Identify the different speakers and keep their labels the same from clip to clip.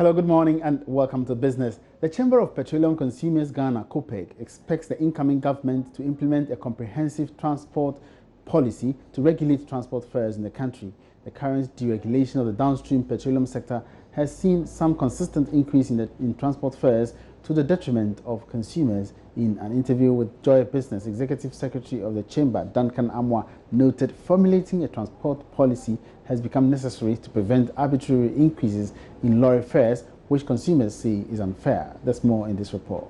Speaker 1: Hello, good morning and welcome to Business. The Chamber of Petroleum Consumers Ghana, COPEG, expects the incoming government to implement a comprehensive transport policy to regulate transport fares in the country. The current deregulation of the downstream petroleum sector has seen some consistent increase in transport fares to the detriment of consumers. In an interview with Joy Business, Executive Secretary of the Chamber, Duncan Amwa, noted formulating a transport policy has become necessary to prevent arbitrary increases in lorry fares, which consumers say is unfair. There's more in this report.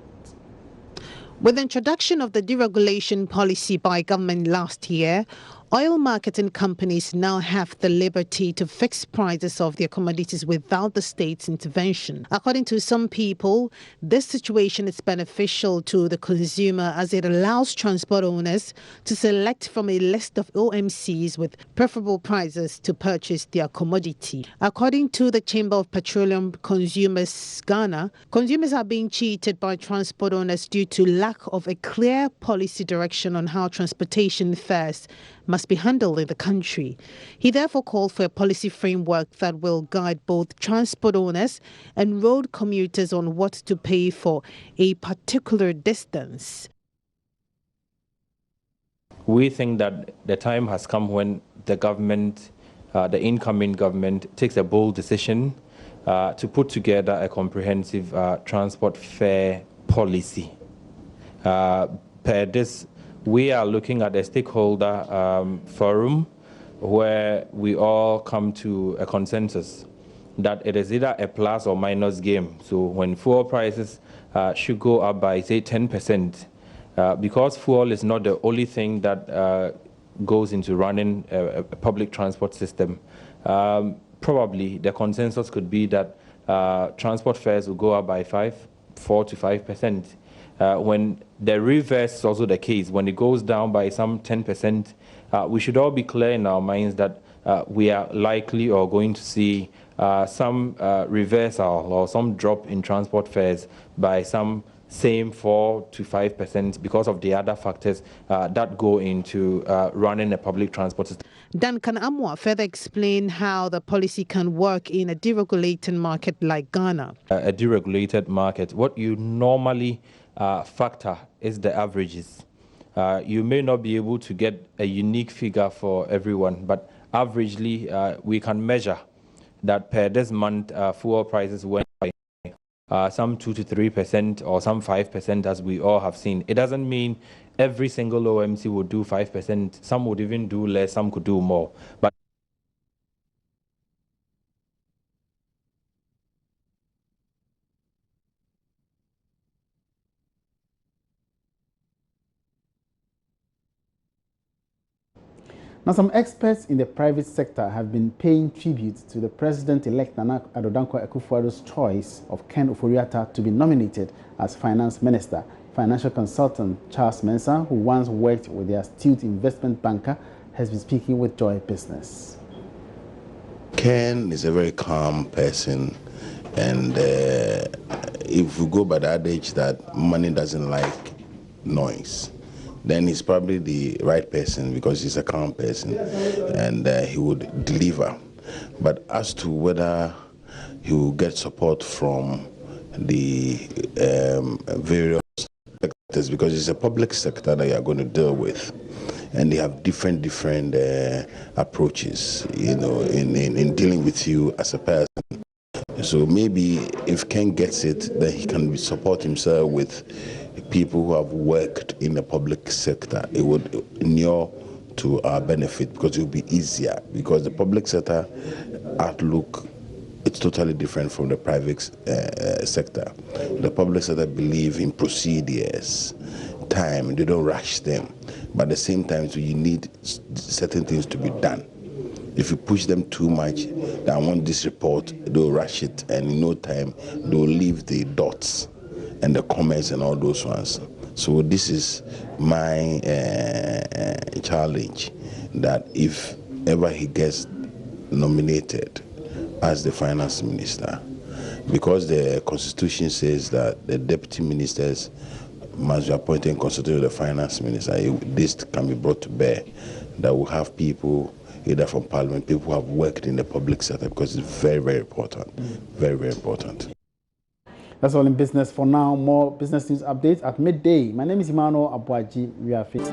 Speaker 2: With the introduction of the deregulation policy by government last year, oil marketing companies now have the liberty to fix prices of their commodities without the state's intervention. According to some people, this situation is beneficial to the consumer as it allows transport owners to select from a list of OMCs with preferable prices to purchase their commodity. According to the Chamber of Petroleum Consumers Ghana, consumers are being cheated by transport owners due to lack of a clear policy direction on how transportation fares must be handled in the country. He therefore called for a policy framework that will guide both transport owners and road commuters on what to pay for a particular distance.
Speaker 3: We think that the time has come when the government, the incoming government, takes a bold decision to put together a comprehensive transport fare policy. Per this, we are looking at a stakeholder forum where we all come to a consensus that it is either a plus or minus game. So when fuel prices should go up by, say, 10%, because fuel is not the only thing that goes into running a public transport system, probably the consensus could be that transport fares will go up by 4 to 5%. When the reverse is also the case, when it goes down by some 10%, we should all be clear in our minds that we are likely or going to see some reversal or some drop in transport fares by some same 4 to 5% because of the other factors that go into running a public transport system.
Speaker 2: Duncan Amwa further explained how the policy can work in a deregulated market like Ghana.
Speaker 3: A deregulated market, what you normally factor is the averages. You may not be able to get a unique figure for everyone, but averagely we can measure that per this month fuel prices went by some 2 to 3% or some 5%, as we all have seen. It doesn't mean every single OMC would do 5%. Some would even do less, some could do more. But
Speaker 1: now, some experts in the private sector have been paying tribute to the President-elect Nana Addo Dankwa Akufo-Addo's choice of Ken Ofori-Atta to be nominated as Finance Minister. Financial consultant Charles Mensah, who once worked with the astute investment banker, has been speaking with Joy Business.
Speaker 4: Ken is a very calm person, and if we go by the adage that money doesn't like noise, then he's probably the right person because he's a calm person and he would deliver. But as to whether he will get support from the various sectors, because it's a public sector that you are going to deal with, and they have different approaches, you know, in dealing with you as a person. So maybe if Ken gets it, then he can support himself with people who have worked in the public sector. It would inure to our benefit because it will be easier, because the public sector outlook, it's totally different from the private sector. The public sector believe in procedures, time, they don't rush them. But at the same time, so you need certain things to be done. If you push them too much, I want this report, they'll rush it, and in no time, they'll leave the dots and the comments and all those ones. So this is my challenge, that if ever he gets nominated as the finance minister, because the constitution says that the deputy ministers must be appointed in consultation with the finance minister, this can be brought to bear, that will have people either from Parliament, people who have worked in the public sector, because it's very, very important. Very, very important.
Speaker 1: That's all in business for now. More business news updates at midday. My name is Emmanuel Abuaji. We are fit.